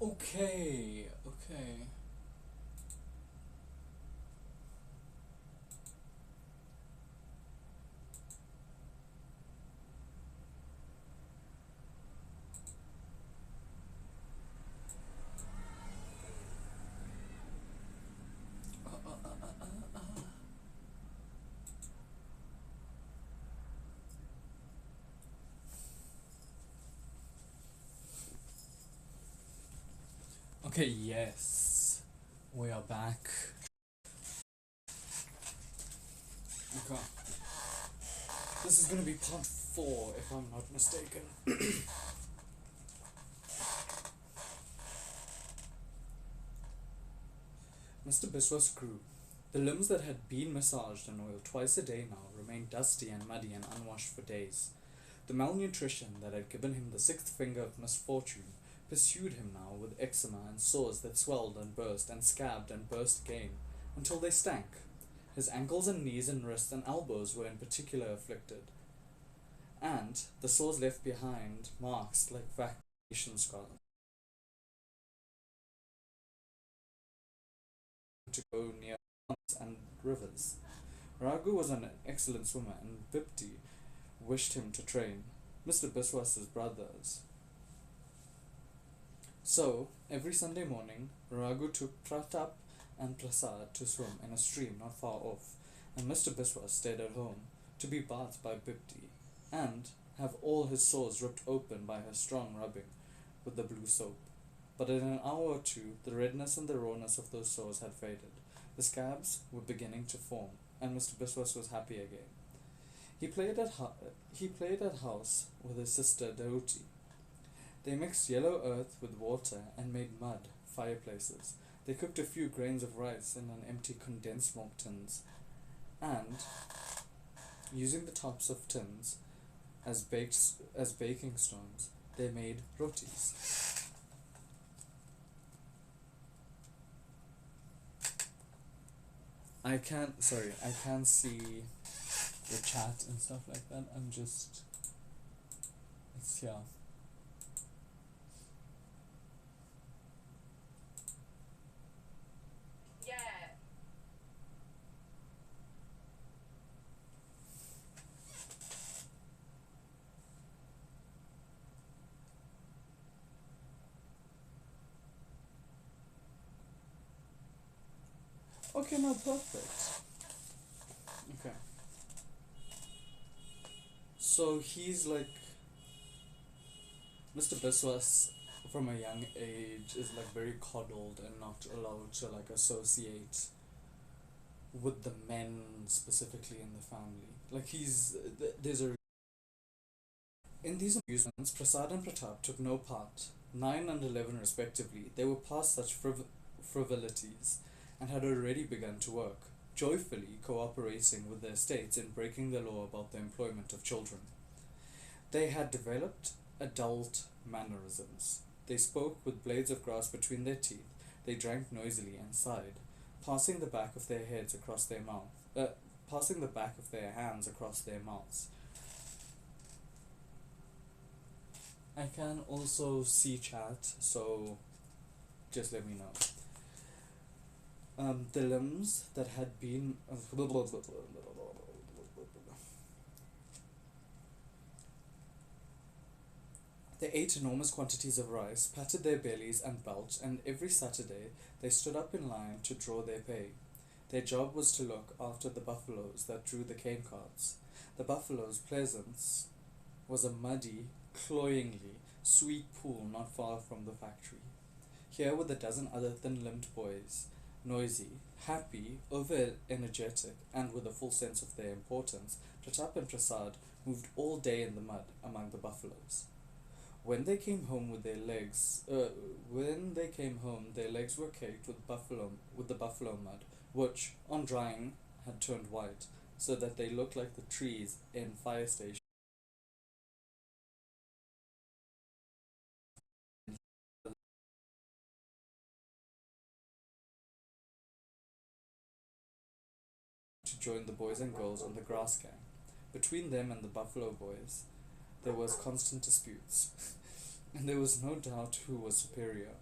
Okay, okay. Okay, yes. We are back. Okay. This is gonna be part 4, if I'm not mistaken. Mr. Biswas grew. The limbs that had been massaged and oiled twice a day now remained dusty and muddy and unwashed for days. The malnutrition that had given him the sixth finger of misfortune pursued him now with eczema and sores that swelled and burst and scabbed and burst again, until they stank. His ankles and knees and wrists and elbows were in particular afflicted, and the sores left behind marks like vaccination scars to go near ponds and rivers. Raghu was an excellent swimmer, and Bipti wished him to train Mr. Biswas's brothers. So, every Sunday morning, Raghu took Pratap and Prasad to swim in a stream not far off, and Mr. Biswas stayed at home to be bathed by Bipti and have all his sores ripped open by her strong rubbing with the blue soap. But in an hour or two, the redness and the rawness of those sores had faded. The scabs were beginning to form, and Mr. Biswas was happy again. He played at house with his sister Dauti. They mixed yellow earth with water and made mud fireplaces. They cooked a few grains of rice in an empty condensed milk tins, and using the tops of tins as baking stones, they made rotis. I can't see the chat and stuff like that. It's here. Okay, no, perfect. Okay. So he's like Mr. Biswas from a young age is like very coddled and not allowed to like associate with the men specifically in the family. Like there's a in these amusements, Prasad and Pratap took no part. 9 and 11 respectively, they were past such frivolities and had already begun to work, joyfully cooperating with their states in breaking the law about the employment of children. They had developed adult mannerisms. They spoke with blades of grass between their teeth. They drank noisily and sighed, passing the back of their heads across their mouth, passing the back of their hands across their mouths. I can also see chat, so just let me know. The limbs that had been they ate enormous quantities of rice, patted their bellies and belched, and every Saturday they stood up in line to draw their pay. Their job was to look after the buffaloes that drew the cane carts. The buffaloes' pleasance was a muddy, cloyingly sweet pool not far from the factory. Here were the dozen other thin-limbed boys, noisy, happy, over-energetic, and with a full sense of their importance. Pratap and Prasad moved all day in the mud among the buffaloes. When they came home, their legs were caked with the buffalo mud, which, on drying, had turned white, so that they looked like the trees in fire stations to join the boys and girls on the grass gang. Between them and the buffalo boys, there was constant disputes, and there was no doubt who was superior.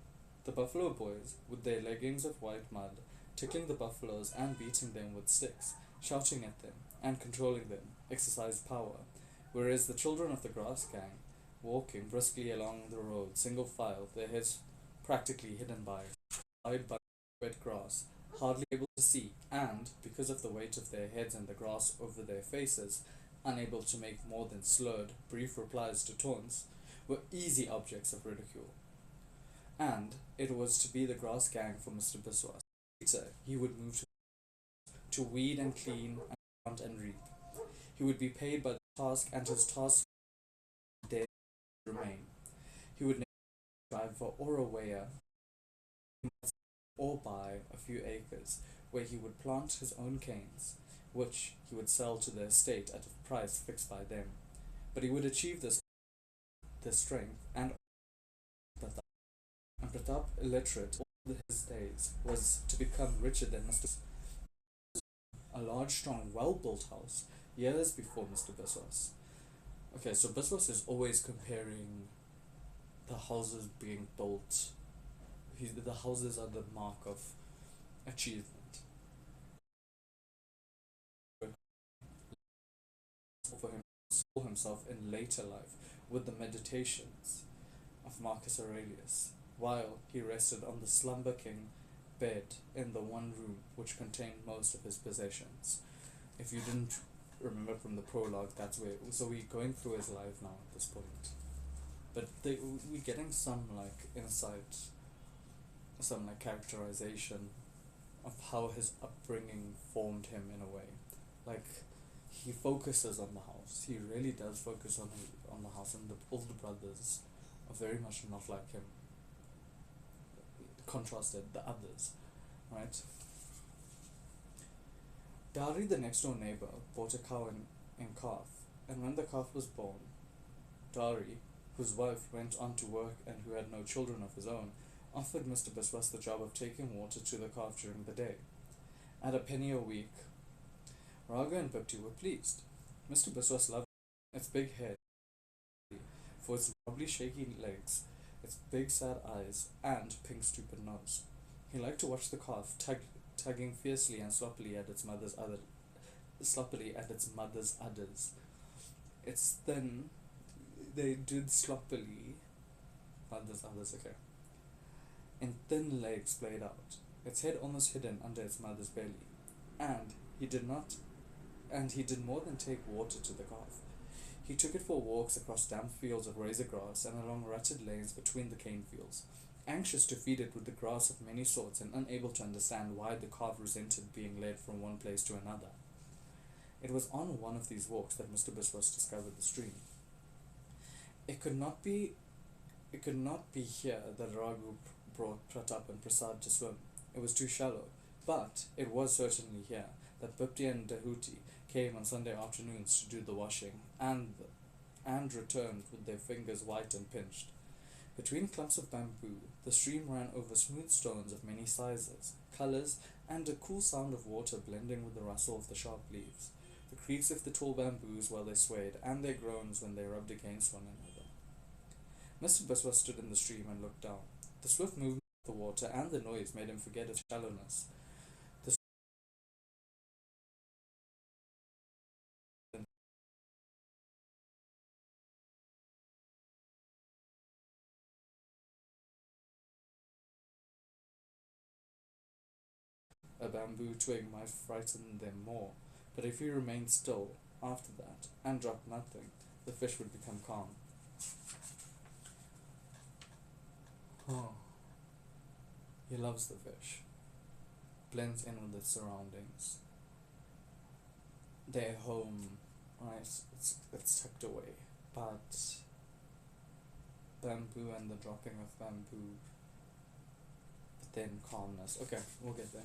The buffalo boys, with their leggings of white mud, tickling the buffaloes and beating them with sticks, shouting at them and controlling them, exercised power, whereas the children of the grass gang, walking briskly along the road, single file, their heads practically hidden by wide but wet grass, hardly able to see, and, because of the weight of their heads and the grass over their faces, unable to make more than slurred, brief replies to taunts, were easy objects of ridicule. And it was to be the grass gang for Mr. Biswas. Later, he would move to weed and clean and plant and reap. He would be paid by the task, and his task would remain. He would never drive or a weigher or buy a few acres where he would plant his own canes, which he would sell to the estate at a price fixed by them. But he would achieve this strength, and Pratap, illiterate all his days, was to become richer than Mr. A large, strong, well-built house years before Mr. Biswas. Okay, so Biswas is always comparing the houses being built. The houses are the mark of achievement. For him, saw himself in later life with the meditations of Marcus Aurelius, while he rested on the slumber king bed in the one room which contained most of his possessions. If you didn't remember from the prologue, that's where. So we're going through his life now at this point, but we're getting some like insight, some like characterization of how his upbringing formed him in a way. Like he focuses on the house. He really does focus on the house, and the older brothers are very much not like him. Contrasted the others, right? Dari, the next door neighbor, bought a cow and calf, and when the calf was born, Dari, whose wife went on to work and who had no children of his own, offered Mr. Biswas the job of taking water to the calf during the day. At a penny a week, Raga and Bipti were pleased. Mr. Biswas loved its big head for its wobbly shaky legs, its big sad eyes, and pink stupid nose. He liked to watch the calf tugging fiercely and sloppily at its mother's udders. It's then they did sloppily mother's udders, okay. And thin legs played out, its head almost hidden under its mother's belly. And he did more than take water to the calf. He took it for walks across damp fields of razor grass and along rutted lanes between the cane fields, anxious to feed it with the grass of many sorts and unable to understand why the calf resented being led from one place to another. It was on one of these walks that Mr. Biswas discovered the stream. It could not be here that Raghu brought Pratap and Prasad to swim. It was too shallow. But it was certainly here that Bipti and Dahuti came on Sunday afternoons to do the washing, and returned with their fingers white and pinched. Between clumps of bamboo, the stream ran over smooth stones of many sizes, colours, and a cool sound of water blending with the rustle of the sharp leaves, the creaks of the tall bamboos while they swayed, and their groans when they rubbed against one another. Mr. Biswas stood in the stream and looked down. The swift movement of the water and the noise made him forget its shallowness. A bamboo twig might frighten them more, but if he remained still after that and dropped nothing, the fish would become calm. Oh, he loves the fish, blends in with its surroundings. Their home, right, it's tucked away, but bamboo and the dropping of bamboo, but then calmness. Okay, we'll get there.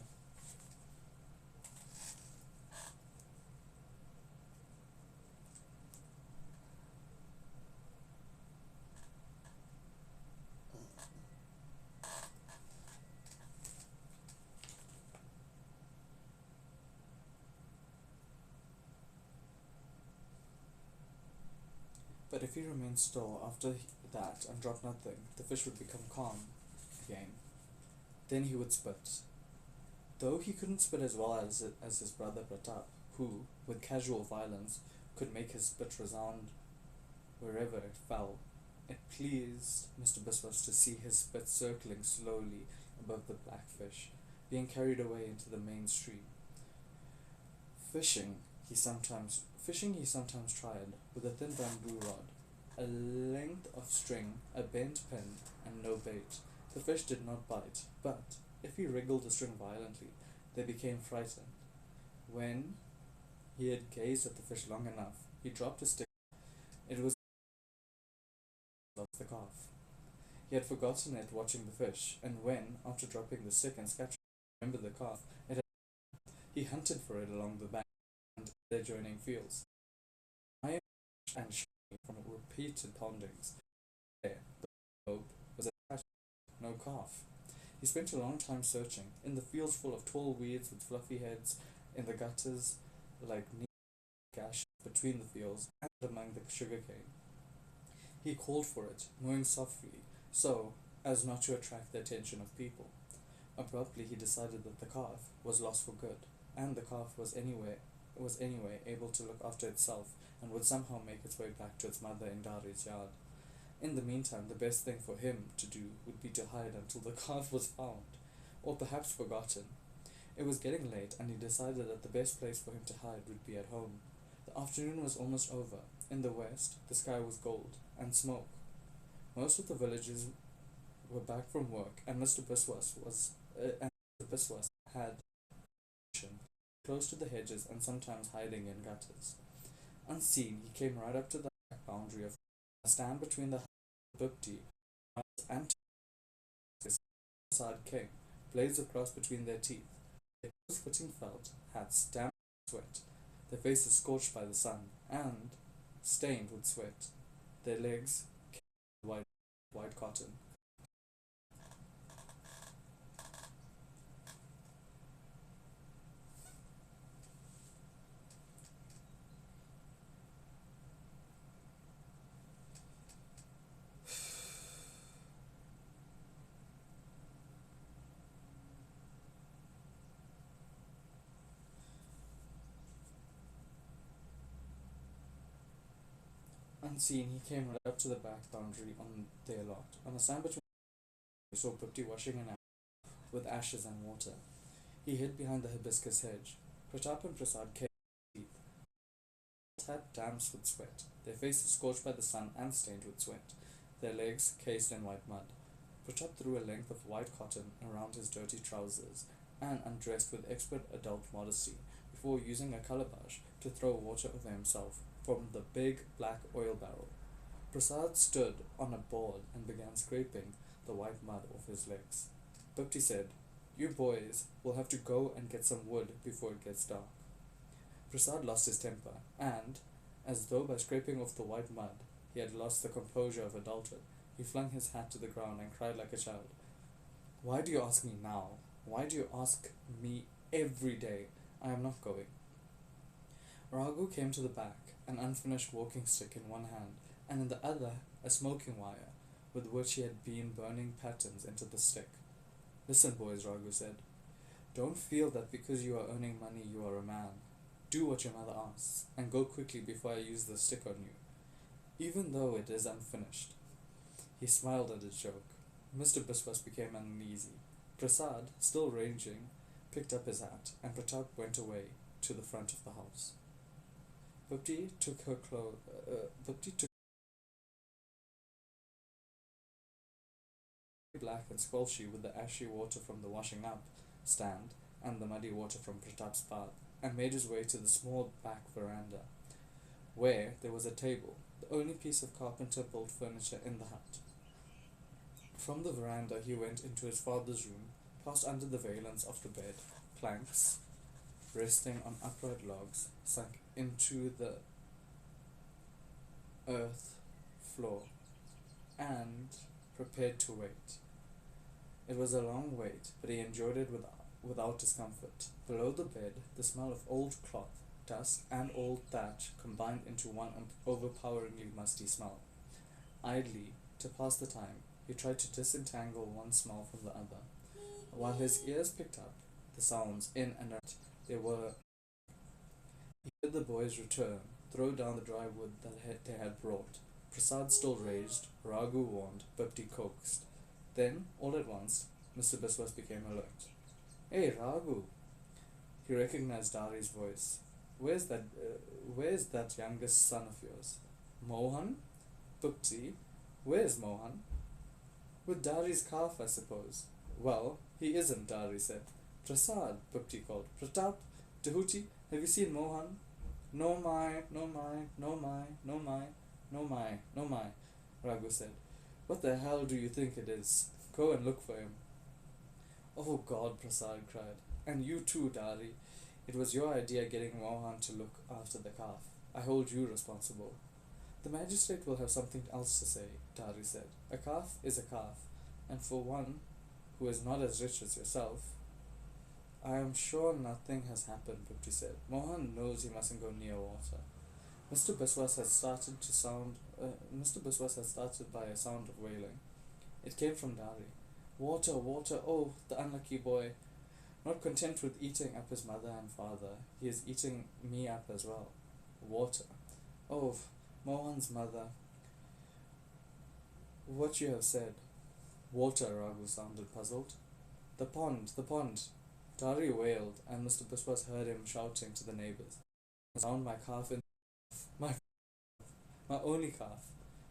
But if he remained still after that and dropped nothing, the fish would become calm again. Then he would spit. Though he couldn't spit as well as his brother Pratap, who, with casual violence, could make his spit resound wherever it fell, it pleased Mr. Biswas to see his spit circling slowly above the blackfish, being carried away into the main stream. Fishing he sometimes tried with a thin bamboo rod, a length of string, a bent pin, and no bait. The fish did not bite, but if he wriggled the string violently, they became frightened. When he had gazed at the fish long enough, he dropped his stick. It was of the calf. He had forgotten it watching the fish, and when, after dropping the stick and scattering, remembered the calf, he hunted for it along the bank and the adjoining fields. I and from repeated poundings. There, the rope was attached, no calf. He spent a long time searching, in the fields full of tall weeds with fluffy heads, in the gutters like neat gashes between the fields, and among the sugarcane. He called for it, mowing softly, so as not to attract the attention of people. Abruptly he decided that the calf was lost for good, and the calf was anyway able to look after itself and would somehow make its way back to its mother in Dari's yard. In the meantime, the best thing for him to do would be to hide until the calf was found, or perhaps forgotten. It was getting late, and he decided that the best place for him to hide would be at home. The afternoon was almost over. In the west, the sky was gold and smoke. Most of the villagers were back from work, and Mr. Biswas had close to the hedges and sometimes hiding in gutters. Unseen, he came right up to the boundary of a stand between the Bhupti and Prasad came, blades across between their teeth. Their close-fitting felt hats damp with sweat, their faces scorched by the sun and stained with sweat, their legs white cotton. Unseen, he came right up to the back boundary on their lot. On the sand between, he saw Bhupti washing an ash with ashes and water. He hid behind the hibiscus hedge. Pratap and Prasad came deep, had damps with sweat, their faces scorched by the sun and stained with sweat, their legs cased in white mud. Pratap threw a length of white cotton around his dirty trousers and undressed with expert adult modesty before using a calabash to throw water over himself from the big black oil barrel. Prasad stood on a board and began scraping the white mud off his legs. Bhupti said, "You boys will have to go and get some wood before it gets dark." Prasad lost his temper, and, as though by scraping off the white mud he had lost the composure of adulthood, he flung his hat to the ground and cried like a child. "Why do you ask me now? Why do you ask me every day? I am not going." Raghu came to the back, an unfinished walking stick in one hand, and in the other a smoking wire, with which he had been burning patterns into the stick. "Listen, boys," Raghu said. "Don't feel that because you are earning money you are a man. Do what your mother asks, and go quickly before I use the stick on you, even though it is unfinished." He smiled at his joke. Mr. Biswas became uneasy. Prasad, still raging, picked up his hat, and Pratap went away to the front of the house. Bhupti took black and squelchy with the ashy water from the washing up stand and the muddy water from Pratap's bath, and made his way to the small back veranda, where there was a table, the only piece of carpenter-built furniture in the hut. From the veranda he went into his father's room, passed under the valance of the bed. Planks, resting on upright logs, sunk into the earth floor, and prepared to wait. It was a long wait, but he enjoyed it without discomfort. Below the bed, the smell of old cloth, dust, and old thatch combined into one overpoweringly musty smell. Idly, to pass the time, he tried to disentangle one smell from the other. While his ears picked up the sounds in and out, they were. He heard the boys return, throw down the dry wood they had brought. Prasad still raged, Raghu warned, Bhakti coaxed. Then, all at once, Mr. Biswas became alert. Hey, Raghu! He recognized Dari's voice. Where's that youngest son of yours? Mohan? Bhakti? Where's Mohan? With Dari's calf, I suppose. Well, he isn't, Dari said. Prasad, Bhakti called. Pratap, Tahuti, have you seen Mohan? No my, no my, no my, no my, no my, no my, Raghu said. What the hell do you think it is? Go and look for him. Oh God, Prasad cried. And you too, Dari. It was your idea getting Mohan to look after the calf. I hold you responsible. The magistrate will have something else to say, Dari said. A calf is a calf, and for one who is not as rich as yourself. I am sure nothing has happened, Bhakti said. Mohan knows he mustn't go near water. Mr. Biswas had started by a sound of wailing. It came from Dari. Water, water, oh, the unlucky boy. Not content with eating up his mother and father, he is eating me up as well. Water. Oh, Mohan's mother. What you have said. Water, Raghu sounded puzzled. The pond, the pond. Dari wailed, and Mr. Biswas heard him shouting to the neighbors. I found my calf in my only calf.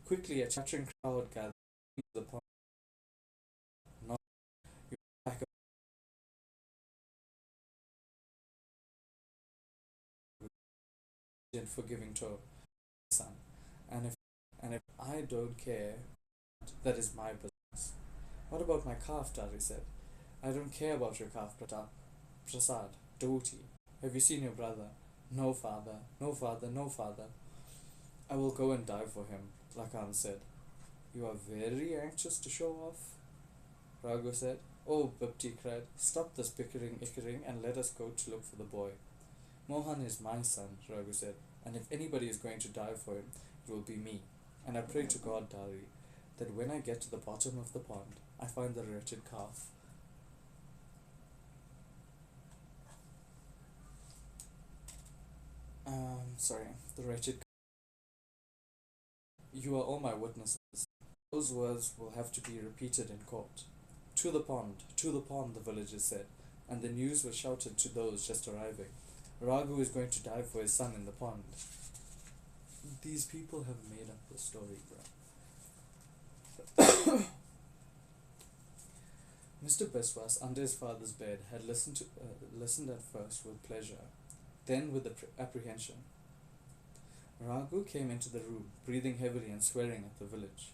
Quickly, a chattering crowd gathered into the pond. Not you back in forgiving tone, son. And if I don't care, that is my business. What about my calf? Dari said. I don't care about your calf, Pratap. Prasad, Tahuti. Have you seen your brother? No, father. No, father. No, father. I will go and die for him, Lakan said. You are very anxious to show off? Raghu said. Oh, Bhakti cried. Stop this bickering, and let us go to look for the boy. Mohan is my son, Raghu said, and if anybody is going to die for him, it will be me. And I pray to God, Dari, that when I get to the bottom of the pond, I find the wretched calf. The wretched. You are all my witnesses. Those words will have to be repeated in court. To the pond, the villagers said, and the news was shouted to those just arriving. Raghu is going to die for his son in the pond. These people have made up the story, bro. Mr. Biswas, under his father's bed, had listened at first with pleasure, then with apprehension. Raghu came into the room, breathing heavily and swearing at the village.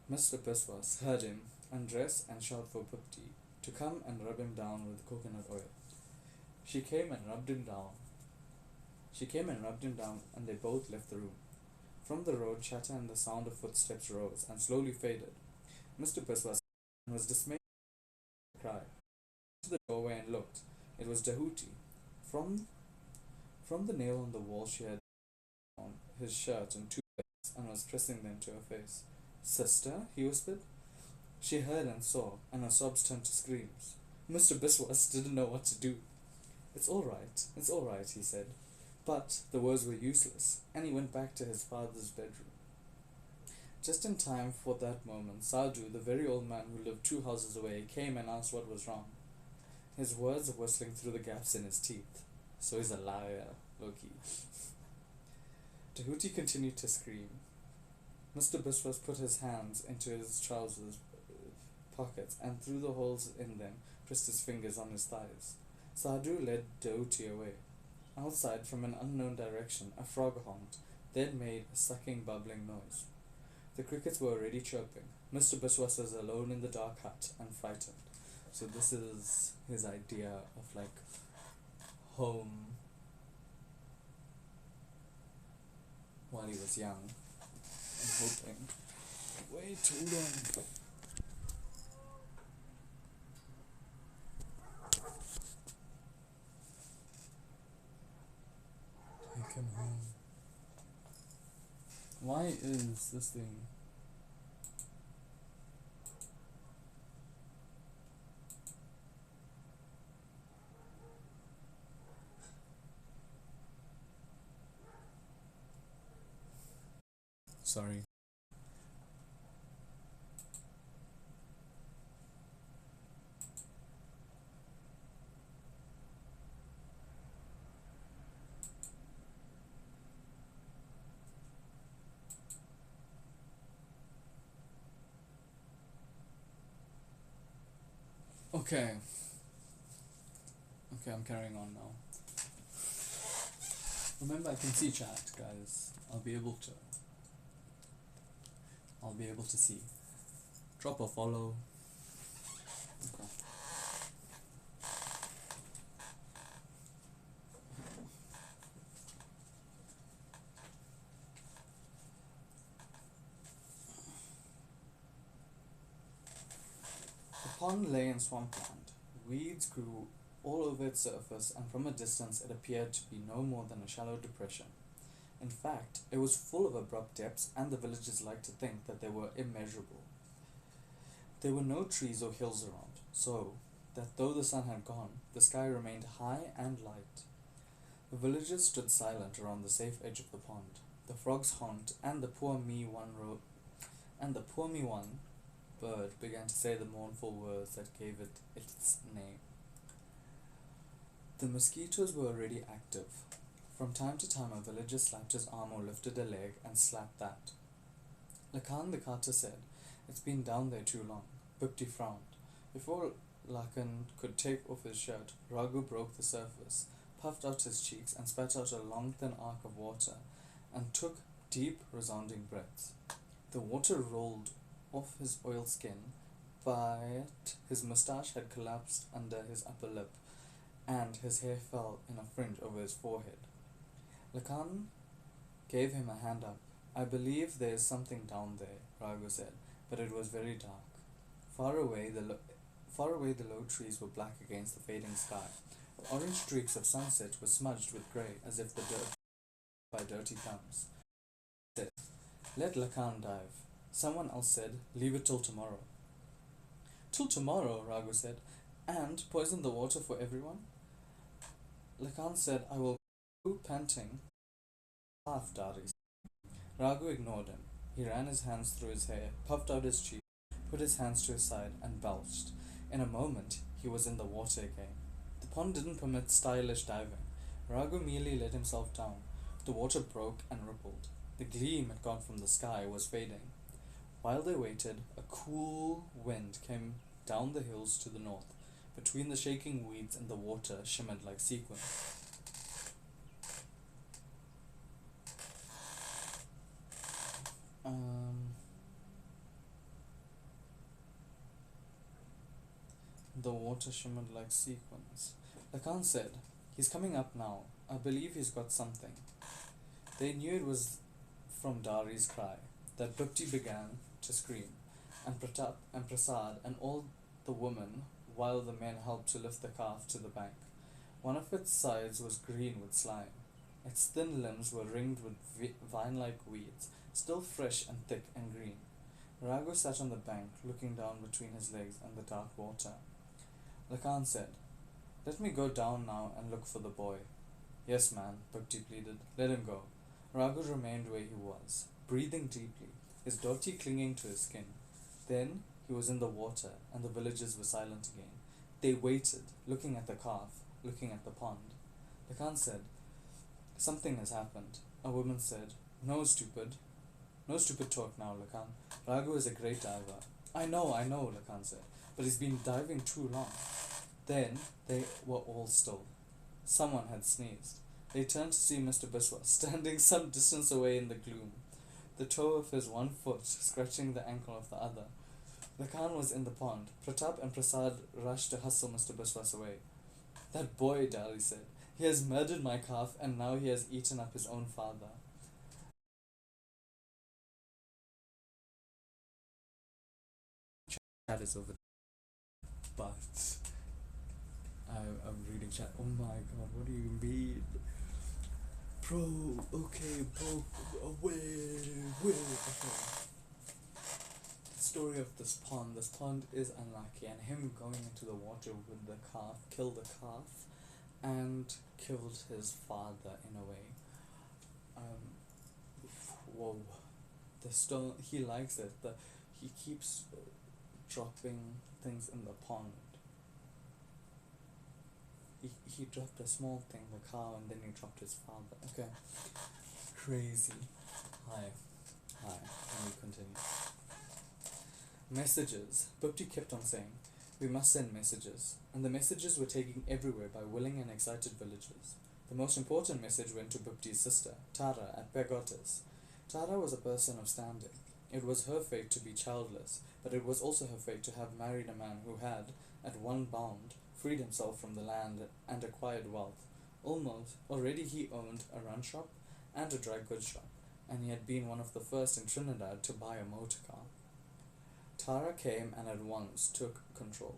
Mr. Biswas heard him undress and shout for Bhakti to come and rub him down with coconut oil. She came and rubbed him down, and they both left the room. From the road, chatter and the sound of footsteps rose and slowly faded. Mr. Biswas was dismayed and cried. He went to the doorway and looked. It was Tahuti. From the nail on the wall, she had on his shirt and two legs and was pressing them to her face. Sister, he whispered. She heard and saw, and her sobs turned to screams. Mr. Biswas didn't know what to do. It's all right, he said. But the words were useless, and he went back to his father's bedroom. Just in time for that moment, Sadhu, the very old man who lived 2 houses away, came and asked what was wrong. His words whistling through the gaps in his teeth. So he's a liar, Loki. Tahuti continued to scream. Mr. Biswas put his hands into his trousers pockets and through the holes in them pressed his fingers on his thighs. Sadhu led Tahuti away. Outside, from an unknown direction, a frog honked, then made a sucking, bubbling noise. The crickets were already chirping. Mr. Biswas was alone in the dark hut and frightened. So this is his idea of like home while he was young. I'm hoping. Wait, hold on. Take him home. Why is this thing? Sorry. Okay. Okay, I'm carrying on now. Remember, I can see chat, guys. I'll be able to see. Drop a follow. Okay. The pond lay in swampland. Weeds grew all over its surface, and from a distance it appeared to be no more than a shallow depression. In fact, it was full of abrupt depths, and the villagers liked to think that they were immeasurable. There were no trees or hills around, so that though the sun had gone, the sky remained high and light. The villagers stood silent around the safe edge of the pond. The frogs honked, and the poor me one bird began to say the mournful words that gave it its name. The mosquitoes were already active. From time to time, a villager slapped his arm or lifted a leg and slapped that. Lakan the carter said, "It's been down there too long." Bipti frowned. Before Lakan could take off his shirt, Raghu broke the surface, puffed out his cheeks, and spat out a long thin arc of water, and took deep, resounding breaths. The water rolled off his oiled skin, but his moustache had collapsed under his upper lip, and his hair fell in a fringe over his forehead. Lakan gave him a hand up. "I believe there is something down there," Raghu said, but it was very dark. Far away, the low trees were black against the fading sky. The orange streaks of sunset were smudged with grey, as if the dirt by dirty thumbs. He said, "Let Lakan dive." Someone else said, "Leave it till tomorrow." "Till tomorrow," Raghu said, "and poison the water for everyone?" Lakan said, "I will go panting." Half Dari. Raghu ignored him. He ran his hands through his hair, puffed out his cheeks, put his hands to his side, and belched. In a moment, he was in the water again. The pond didn't permit stylish diving. Raghu merely let himself down. The water broke and rippled. The gleam it got from the sky was fading. While they waited, a cool wind came down the hills to the north. Between the shaking weeds and the water shimmered like sequins. The water shimmered like sequins. Lakan said, "He's coming up now. I believe he's got something." They knew it was from Dari's cry that Bhakti began to scream, and Pratap and Prasad and all the women, while the men helped to lift the calf to the bank. One of its sides was green with slime. Its thin limbs were ringed with vine-like weeds, still fresh and thick and green. Raghu sat on the bank, looking down between his legs and the dark water. Lakan said, "Let me go down now and look for the boy." "Yes, man," Bhakti pleaded. "Let him go." Raghu remained where he was, breathing deeply, his dhoti clinging to his skin. Then he was in the water, and the villagers were silent again. They waited, looking at the calf, looking at the pond. Lakan said, "Something has happened." A woman said, No stupid talk now, Lakan. Raghu is a great diver." I know," Lakan said, "but he's been diving too long." Then they were all still. Someone had sneezed. They turned to see Mr. Biswas standing some distance away in the gloom, the toe of his one foot scratching the ankle of the other. Lakan was in the pond. Pratap and Prasad rushed to hustle Mr. Biswas away. "That boy," Dali said. "He has murdered my calf, and now he has eaten up his own father." Chat is over, but I'm reading chat. Oh my god, what do you mean? Bro, okay, bro, wait, okay. The story of this pond. This pond is unlucky, and him going into the water with the calf killed the calf and killed his father in a way. Whoa. The stone, he likes it. He keeps dropping things in the pond. He dropped a small thing, the cow, and then he dropped his father. Okay. Crazy. Hi. Hi. Let me continue. Messages. Bupti kept on saying, we must send messages. And the messages were taken everywhere by willing and excited villagers. The most important message went to Bupti's sister, Tara, at Pegotis. Tara was a person of standing. It was her fate to be childless, but it was also her fate to have married a man who had, at one bound, freed himself from the land and acquired wealth. Already he owned a run shop and a dry goods shop, and he had been one of the first in Trinidad to buy a motor car. Tara came and at once took control.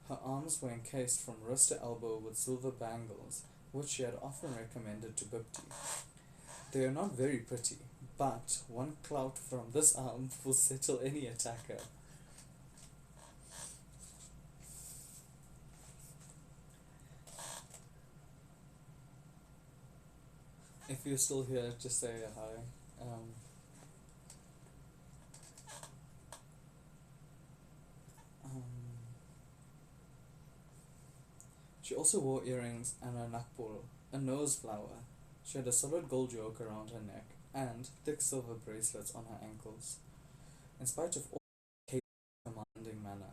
Her arms were encased from wrist to elbow with silver bangles, which she had often recommended to Bipti. They are not very pretty, but one clout from this arm will settle any attacker. If you're still here, just say hi. Um, she also wore earrings and a Naipaul, a nose flower. She had a solid gold yoke around her neck and thick silver bracelets on her ankles. In spite of all Kate's commanding manner,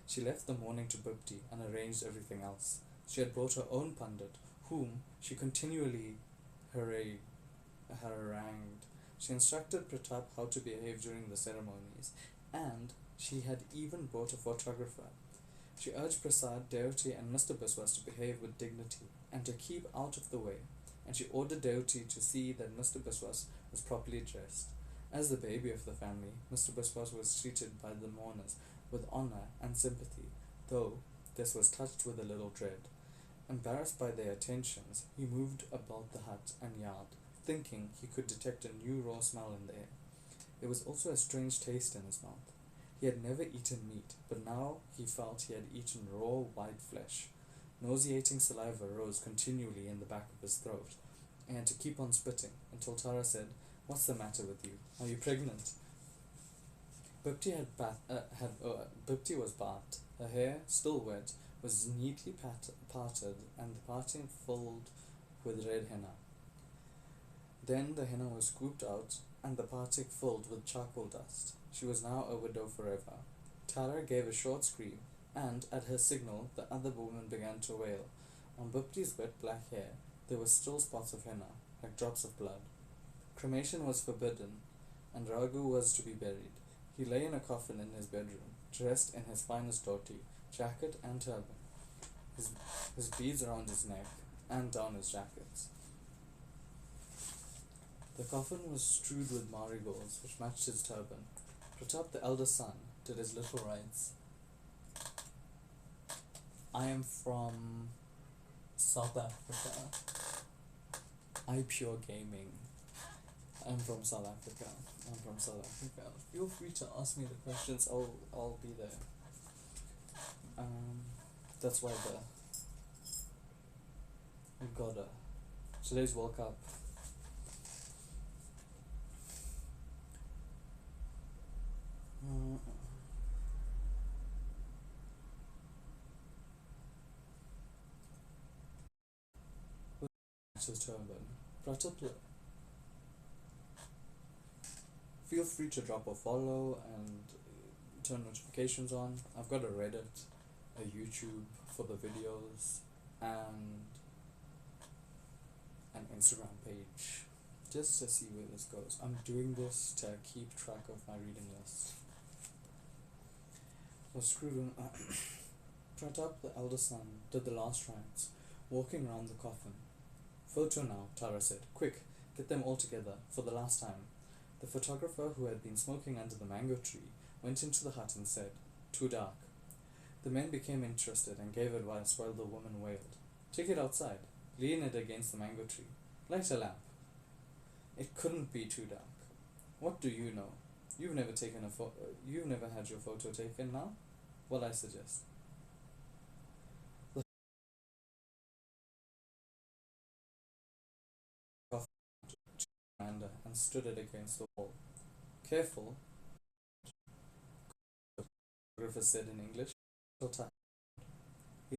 she left the morning to Bipti and arranged everything else. She had brought her own pundit, whom she continually harangued. She instructed Pratap how to behave during the ceremonies, and she had even brought a photographer. She urged Prasad, Devati, and Mr. Biswas to behave with dignity and to keep out of the way, and she ordered Devati to see that Mr. Biswas was properly dressed. As the baby of the family, Mr. Biswas was treated by the mourners with honor and sympathy, though this was touched with a little dread. Embarrassed by their attentions, he moved about the hut and yard, thinking he could detect a new raw smell in the air. There was also a strange taste in his mouth. He had never eaten meat, but now he felt he had eaten raw white flesh. Nauseating saliva rose continually in the back of his throat, and to keep on spitting until Tara said, "What's the matter with you? Are you pregnant?" Bipti was bathed. Her hair, still wet, was neatly parted, and the parting filled with red henna. Then the henna was scooped out, and the parting filled with charcoal dust. She was now a widow forever. Tara gave a short scream, and at her signal the other women began to wail. On Bipti's wet black hair there were still spots of henna, like drops of blood. Cremation was forbidden, and Raghu was to be buried. He lay in a coffin in his bedroom, dressed in his finest dhoti, jacket and turban, his beads around his neck and down his jackets. The coffin was strewed with marigolds, which matched his turban. Pratap, the eldest son, did his little rites. I am from South Africa. I pure gaming. I'm from South Africa. Feel free to ask me the questions. I'll be there. That's why we got today's World Cup. His turban. Pratap, feel free to drop a follow and turn notifications on. I've got a Reddit, a YouTube for the videos, and an Instagram page, just to see where this goes. I'm doing this to keep track of my reading list. So screwed. Pratap, the eldest son, did the last rites, walking round the coffin. "Photo now," Tara said. "Quick, get them all together, for the last time." The photographer, who had been smoking under the mango tree, went into the hut and said, "Too dark." The men became interested and gave advice while the woman wailed. "Take it outside. Lean it against the mango tree. Light a lamp." It couldn't be too dark. What do you know? You've never you've never had your photo taken now? Well, I suggest. The and stood it against the wall. Careful, the photographer said in English. He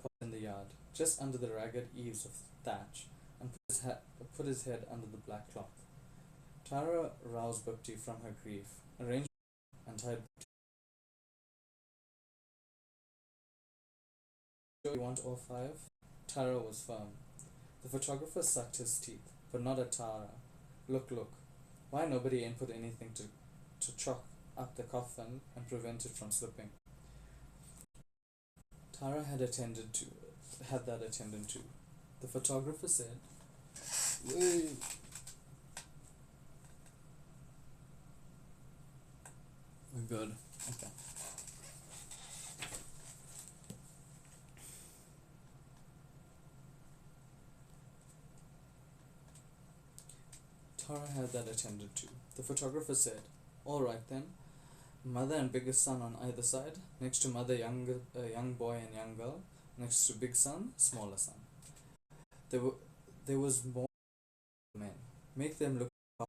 put in the yard, just under the ragged eaves of thatch, and put his head under the black cloth. Tara roused Bhakti from her grief, arranged and tied. You want all five? Tara was firm. The photographer sucked his teeth, but not at Tara. Look, look. Why nobody ain't put anything to chalk up the coffin and prevent it from slipping? Tara had that attended to. The photographer said, "Wait." We're good. Okay. Tara had that attended to. The photographer said, "All right then. Mother and biggest son on either side. Next to mother, young boy and young girl. Next to big son, smaller son. There was more men. Make them look up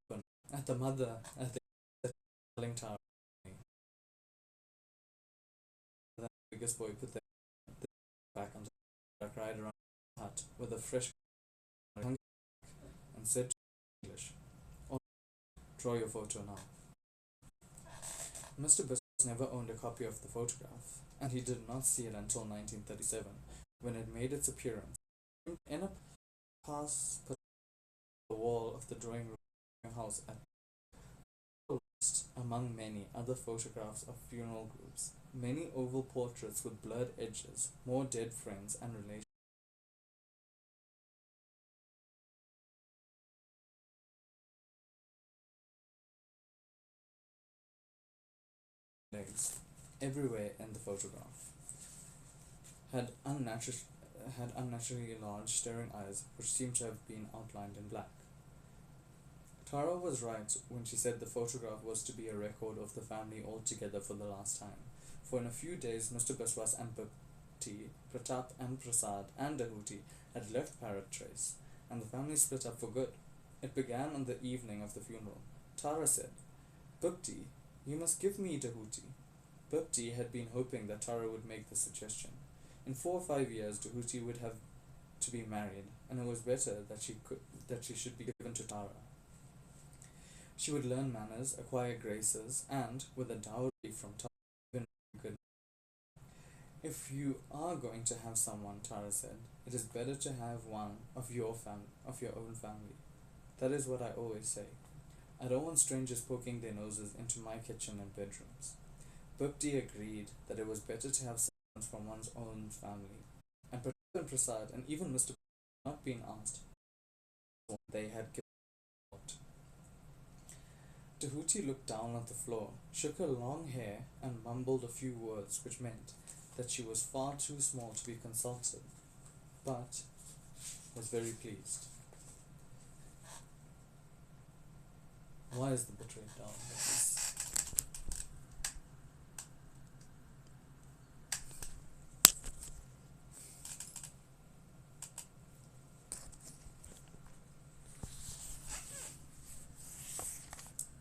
at the mother, at the telling Tara. The biggest boy put their back on the ride around the hut with a fresh and said to English, "Oh, draw your photo now." Mr. Biswas never owned a copy of the photograph, and he did not see it until 1937, when it made its appearance in a pass put on the wall of the drawing room house at list among many other photographs of funeral groups, many oval portraits with blurred edges, more dead friends and relations. Legs everywhere in the photograph had unnaturally large staring eyes which seemed to have been outlined in black. Tara was right when she said the photograph was to be a record of the family all together for the last time, for in a few days Mr. Biswas and Bhakti, Pratap and Prasad and Dahuti had left Parrot Trace, and the family split up for good. It began on the evening of the funeral. Tara said, "Bhakti, you must give me Dahuti." Bhakti had been hoping that Tara would make the suggestion. In 4 or 5 years, Dahuti would have to be married, and it was better that she should be given to Tara. She would learn manners, acquire graces, and, with a dowry from Tara, even good. "If you are going to have someone," Tara said, "it is better to have one of your own family. That is what I always say. I don't want strangers poking their noses into my kitchen and bedrooms." Bhakti agreed that it was better to have someone from one's own family, and Pratap and Prasad and even Mr. had not been asked what they had given out. Tahuti looked down at the floor, shook her long hair, and mumbled a few words which meant that she was far too small to be consulted, but was very pleased. Why is the bitrate down?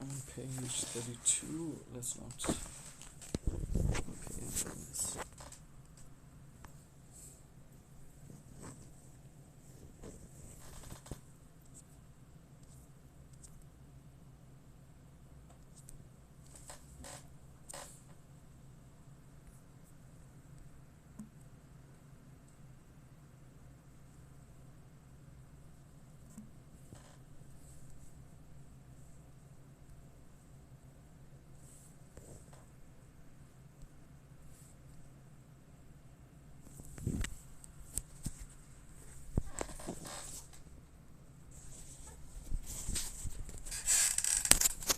On page 32, let's not. Okay, this.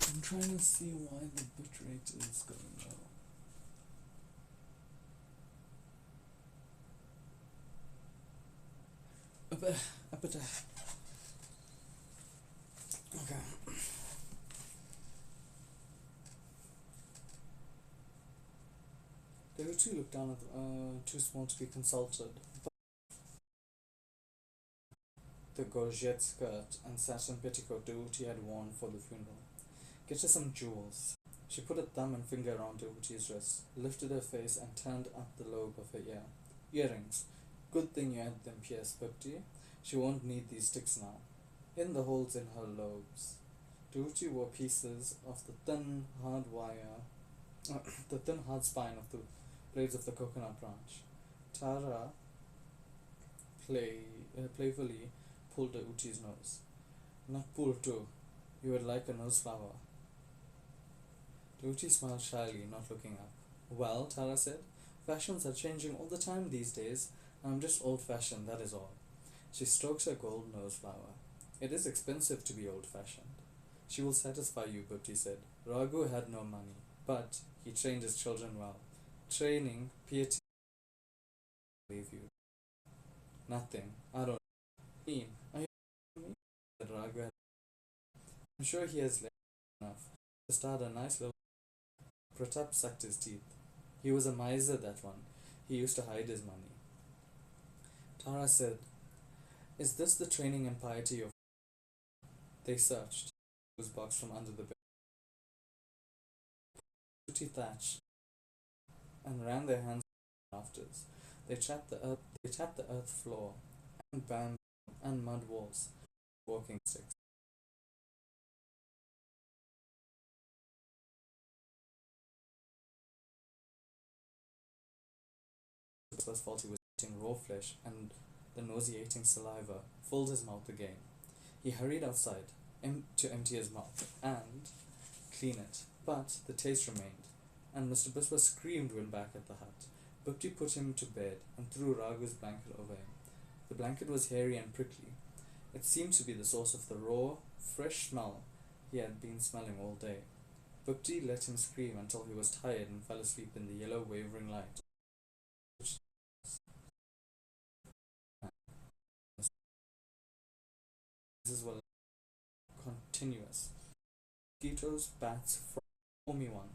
I'm trying to see why the bitrate is going low. Okay. They were too looked down at, too small to be consulted. But the gorget skirt and satin petticoat Dahuti had worn for the funeral. Get her some jewels. She put a thumb and finger around Uchi's wrist, lifted her face and turned up the lobe of her ear. Earrings. Good thing you had them pierced, Bhakti. She won't need these sticks now. In the holes in her lobes. Uchi wore pieces of the thin, hard wire, the thin, hard spine of the blades of the coconut branch. Tara playfully pulled Uchi's nose. Not pull too. You would like a nose flower. Uchi smiled shyly, not looking up. Well, Tara said, fashions are changing all the time these days. I'm just old-fashioned, that is all. She stroked her gold nose flower. It is expensive to be old-fashioned. She will satisfy you, Bhupti said. Raghu had no money, but he trained his children well. Training, piety, leave you. Nothing. I don't mean. Are you me? Said Raghu had. I'm sure he has left enough to start a nice little. Pratap sucked his teeth. He was a miser, that one. He used to hide his money. Tara said, Is this the training and piety of... They searched his box from under the bed. Pretty thatch and ran their hands rafters. They tapped the earth floor and bamboo and mud walls, walking sticks. This was faulty was eating raw flesh, and the nauseating saliva filled his mouth again. He hurried outside to empty his mouth and clean it, but the taste remained, and Mr. Biswas screamed when back at the hut. Bhupti put him to bed and threw Raghu's blanket over him. The blanket was hairy and prickly. It seemed to be the source of the raw, fresh smell he had been smelling all day. Bhupti let him scream until he was tired and fell asleep in the yellow wavering light. This was continuous. Mosquitoes, bats, frogs, only one.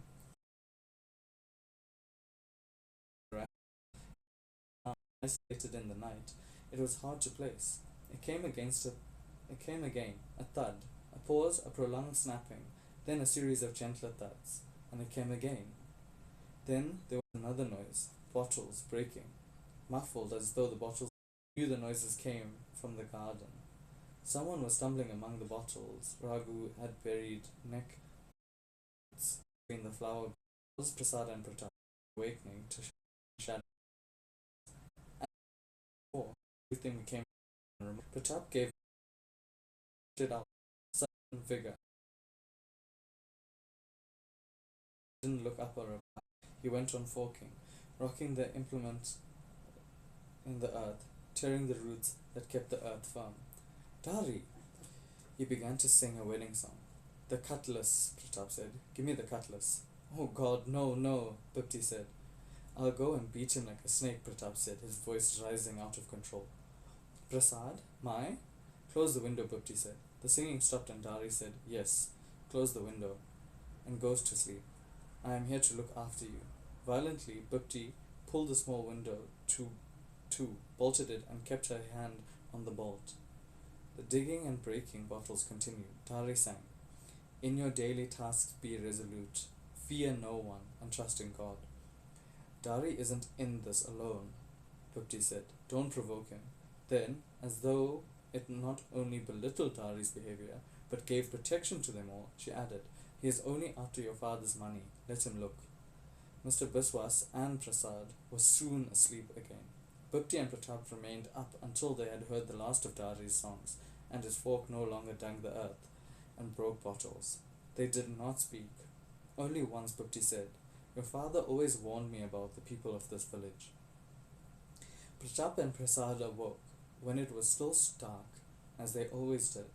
Isolated in the night, it was hard to place. It came again, a thud, a pause, a prolonged snapping, then a series of gentler thuds, and it came again. Then there was another noise, bottles breaking, muffled as though the bottles knew the noises came from the garden. Someone was stumbling among the bottles. Raghu had buried neck between the flower bottles. Prasad and Pratap awakening to shadow. Everything became remote. Pratap gave it out sudden vigor. Didn't look up or back. He went on forking, rocking the implement in the earth, tearing the roots that kept the earth firm. Dari! He began to sing a wedding song. The cutlass, Pratap said. Give me the cutlass. Oh God, no, no, Bhupti said. I'll go and beat him like a snake, Pratap said, his voice rising out of control. Prasad? My? Close the window, Bhupti said. The singing stopped and Dari said, Yes, close the window, and goes to sleep. I am here to look after you. Violently, Bhupti pulled the small window to, bolted it, and kept her hand on the bolt. The digging and breaking bottles continued. Dari sang, In your daily tasks be resolute, fear no one, and trust in God. Dari isn't in this alone, Bhupti said. Don't provoke him. Then, as though it not only belittled Dari's behavior, but gave protection to them all, she added, He is only after your father's money. Let him look. Mr. Biswas and Prasad were soon asleep again. Bhupti and Pratap remained up until they had heard the last of Dari's songs, and his fork no longer dug the earth and broke bottles. They did not speak. Only once Bhupti said, Your father always warned me about the people of this village. Pratap and Prasad awoke when it was still dark, as they always did.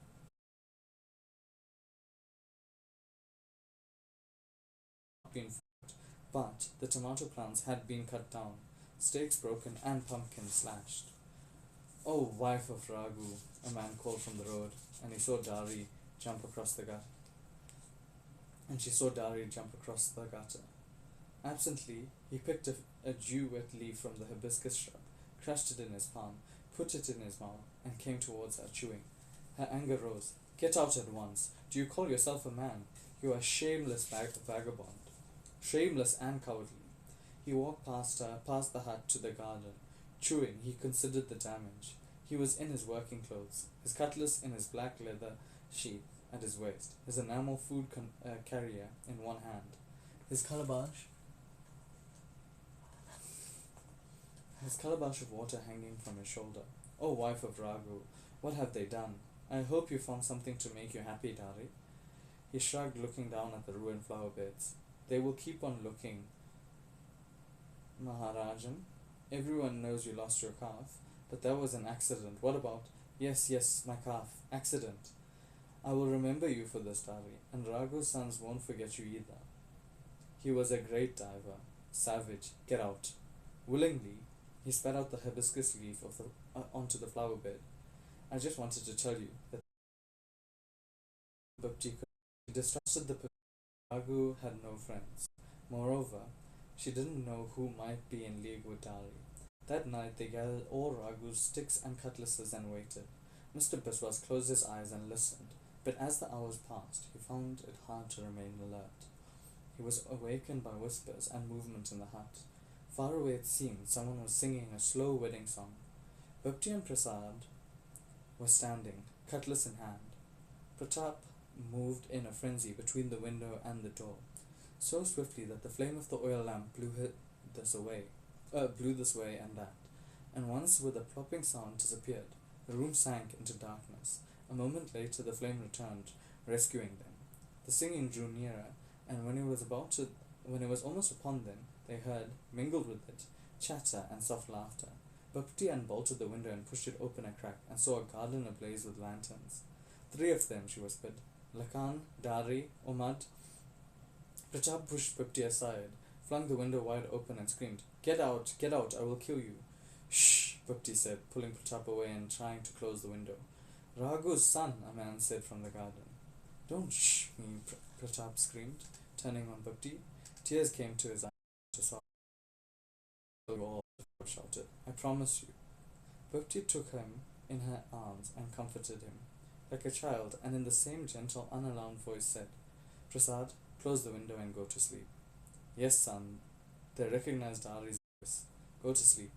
But the tomato plants had been cut down, stakes broken, and pumpkins slashed. Oh, wife of Raghu, a man called from the road, and he saw Dari jump across the gutter. And she saw Dari jump across the gutter. Absently, he picked a dew-wet leaf from the hibiscus shrub, crushed it in his palm, put it in his mouth, and came towards her, chewing. Her anger rose. Get out at once. Do you call yourself a man? You are shameless vagabond. Shameless and cowardly. He walked past the hut to the garden. Chewing, he considered the damage. He was in his working clothes, his cutlass in his black leather sheath at his waist, his enamel food carrier in one hand, his calabash of water hanging from his shoulder. Oh, wife of Raghu, what have they done? I hope you found something to make you happy, Dari. He shrugged, looking down at the ruined flower beds. They will keep on looking, Maharajan. Everyone knows you lost your calf, but that was an accident. What about? Yes, yes, my calf. Accident. I will remember you for this, Dari, and Raghu's sons won't forget you either. He was a great diver. Savage. Get out. Willingly, he spat out the hibiscus leaf onto the flower bed. I just wanted to tell you that Bhakti distrusted the Raghu had no friends. Moreover, she didn't know who might be in league with Dari. That night they gathered all Raghu's sticks and cutlasses and waited. Mr. Biswas closed his eyes and listened, but as the hours passed, he found it hard to remain alert. He was awakened by whispers and movement in the hut. Far away it seemed someone was singing a slow wedding song. Bhakti and Prasad were standing, cutlass in hand. Pratap moved in a frenzy between the window and the door, so swiftly that the flame of the oil lamp blew this way and that, and once with a plopping sound disappeared. The room sank into darkness. A moment later the flame returned, rescuing them. The singing drew nearer, and when it was almost upon them, they heard, mingled with it, chatter and soft laughter. Bhakti unbolted the window and pushed it open a crack, and saw a garden ablaze with lanterns. 3 of them, she whispered. Lakan, Dari, Umad. Pratap pushed Bhakti aside, flung the window wide open and screamed, get out, I will kill you. Shh, Bhakti said, pulling Pratap away and trying to close the window. Raghu's son, a man said from the garden. Don't shh me, Pratap screamed, turning on Bhakti. Tears came to his eyes. All shouted, I promise you. Bhakti took him in her arms and comforted him like a child, and in the same gentle, unalarmed voice said, Prasad, close the window and go to sleep. Yes, son. They recognized Dari's voice. Go to sleep.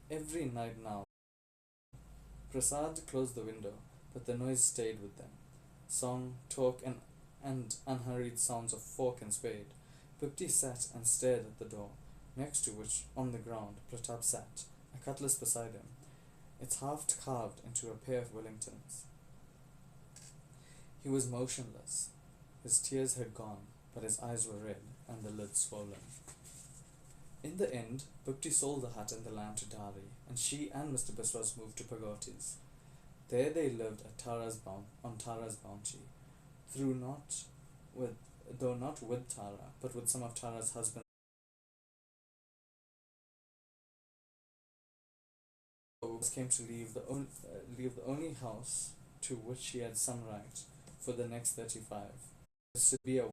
Every night now. Prasad closed the window, but the noise stayed with them. Song, talk, and unhurried sounds of fork and spade. Bhakti sat and stared at the door, next to which, on the ground, Pratap sat, a cutlass beside him, its haft carved into a pair of Wellingtons. He was motionless. His tears had gone, but his eyes were red and the lids swollen. In the end, Bhakti sold the hut and the land to Dari, and she and Mr. Biswas moved to Pagotis. There they lived on Tara's bounty, though not with Tara, but with some of Tara's husbands. Came to leave the only house to which she had some right for the next 35. It was to be a